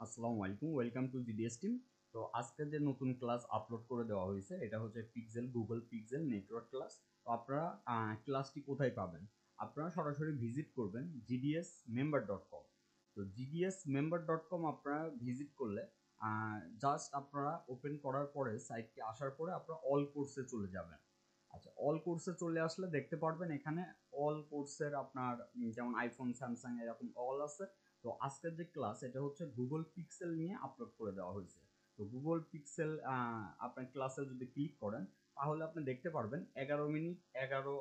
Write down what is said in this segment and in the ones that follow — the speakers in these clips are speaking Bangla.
আসসালামু আলাইকুম, ওয়েলকাম টু জিডিএস টিম। তো আজকে যে নতুন ক্লাস আপলোড করে দেওয়া হয়েছে এটা হচ্ছে গুগল পিক্সেল নেটওয়ার্ক ক্লাস। তো আপনারা ক্লাসটি কোথায় পাবেন? আপনারা সরাসরি ভিজিট করবেন gdsmember.com। তো gdsmember.com আপনারা ভিজিট করলে জাস্ট আপনারা ওপেন করার পরে সাইটটি আসার পরে আপনারা অল কোর্সে চলে যাবেন। আচ্ছা, অল কোর্সে চলে আসলে দেখতে পারবেন এখানে অল কোর্সের আপনার যেমন আইফোন, স্যামসাং এরকম অল আছে। তো আজকের যে ক্লাস এটা হচ্ছে গুগল পিক্সেল নিয়ে আপলোড করে দেওয়া হয়েছে। তো গুগল পিক্সেল আপনার ক্লাসে যদি ক্লিক করেন তাহলে আপনি দেখতে পারবেন 11 মিনিট 11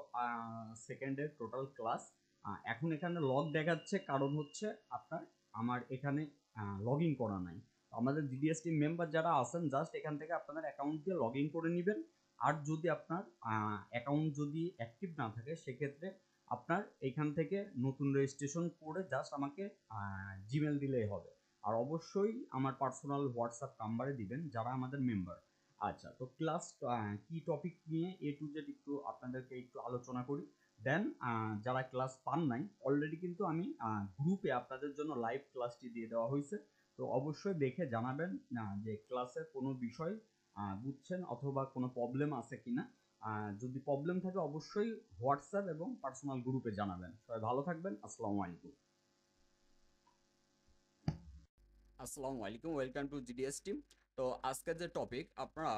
সেকেন্ডের টোটাল ক্লাস। এখন এখানে লগ দেখাচ্ছে, কারণ হচ্ছে আপনার আমার এখানে লগ ইন করা নাই। আমাদের জিডিএস টিম মেম্বার যারা আছেন জাস্ট এখান থেকে আপনাদের অ্যাকাউন্ট দিয়ে লগ ইন করে নেবেন। আর যদি আপনার অ্যাকাউন্ট যদি অ্যাক্টিভ না থাকে সেক্ষেত্রে আপনার এখান থেকে নতুন রেজিস্ট্রেশন করে জাস্ট আমাকে জিমেল দিলেই হবে। আর অবশ্যই আমার পার্সোনাল হোয়াটসঅ্যাপ নাম্বারে দিবেন যারা আমাদের মেম্বার। আচ্ছা, তো ক্লাস কি টপিক নিয়ে এ টু জেড একটু আপনাদেরকে একটু আলোচনা করি। দেন যারা ক্লাস পান নাই অলরেডি কিন্তু আমি গ্রুপে আপনাদের জন্য লাইভ ক্লাসটি দিয়ে দেওয়া হয়েছে। তো অবশ্যই দেখে জানাবেন যে ক্লাসের কোনো বিষয় বুঝছেন অথবা কোনো প্রবলেম আছে কিনা। যদি প্রবলেম থাকে অবশ্যই হোয়াটসঅ্যাপ এবং পার্সোনাল গ্রুপে জানাবেন। সবাই ভালো থাকবেন। আসসালামু আলাইকুম। আসসালামু আলাইকুম, ওয়েলকাম টু জিডিএস টিম। তো আজকের যে টপিক, আপনারা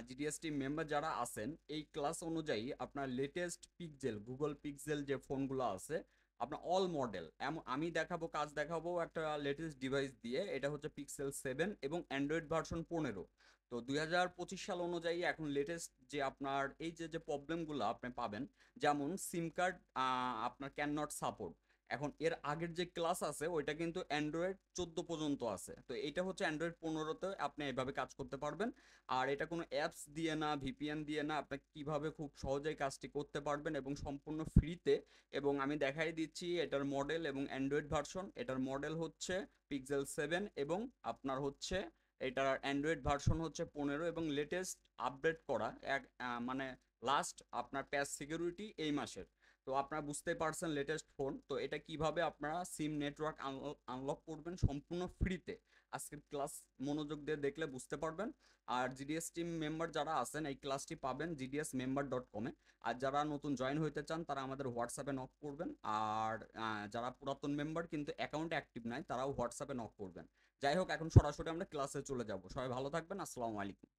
জিডিএস টিম মেম্বার যারা আছেন এই ক্লাস অনুযায়ী আপনার লেটেস্ট পিক্সেল গুগল পিক্সেল যে ফোনগুলো আছে আপনার অল মডেল আমি দেখাবো, কাজ দেখাবো একটা লেটেস্ট ডিভাইস দিয়ে। এটা হচ্ছে পিক্সেল 7 এবং অ্যান্ড্রয়েড ভার্সন 15। তো 2025 সাল অনুযায়ী এখন লেটেস্ট যে আপনার এই যে প্রবলেমগুলো আপনি পাবেন, যেমন সিম কার্ড আপনার ক্যান নট সাপোর্ট। এখন এর আগের যে ক্লাস আছে ওইটা কিন্তু অ্যান্ড্রয়েড 14 পর্যন্ত আছে, তো এইটা হচ্ছে অ্যান্ড্রয়েড 15তে আপনি এভাবে কাজ করতে পারবেন। আর এটা কোনো অ্যাপস দিয়ে না, ভিপিএন দিয়ে না, আপনি কিভাবে খুব সহজেই কাজটি করতে পারবেন এবং সম্পূর্ণ ফ্রিতে। এবং আমি দেখাই দিচ্ছি এটার মডেল এবং অ্যান্ড্রয়েড ভার্সন। এটার মডেল হচ্ছে পিক্সেল 7 এবং আপনার হচ্ছে এটার অ্যান্ড্রয়েড ভার্সন হচ্ছে 15 এবং লেটেস্ট আপডেট করা মানে লাস্ট আপনার প্যাচ সিকিউরিটি এই মাসের। তো আপনারা বুঝতে পারছেন লেটেস্ট ফোন। তো এটা কিভাবে আপনারা সিম নেটওয়ার্ক আনলক করবেন সম্পূর্ণ ফ্রিতে, আজকের ক্লাস মনোযোগ দিয়ে দেখলে বুঝতে পারবেন। আর জিডিএস টিম মেম্বার যারা আছেন এই ক্লাসটি পাবেন gdsmember.com-এ। আর যারা নতুন জয়েন হইতে চান তারা আমাদের হোয়াটসঅ্যাপে নক করবেন। আর যারা পুরাতন মেম্বার কিন্তু অ্যাকাউন্ট অ্যাক্টিভ নাই তারাও হোয়াটসঅ্যাপে নক করবেন। যাই হোক, এখন সরাসরি আমরা ক্লাসে চলে যাব। সবাই ভালো থাকবেন। আসসালামু আলাইকুম।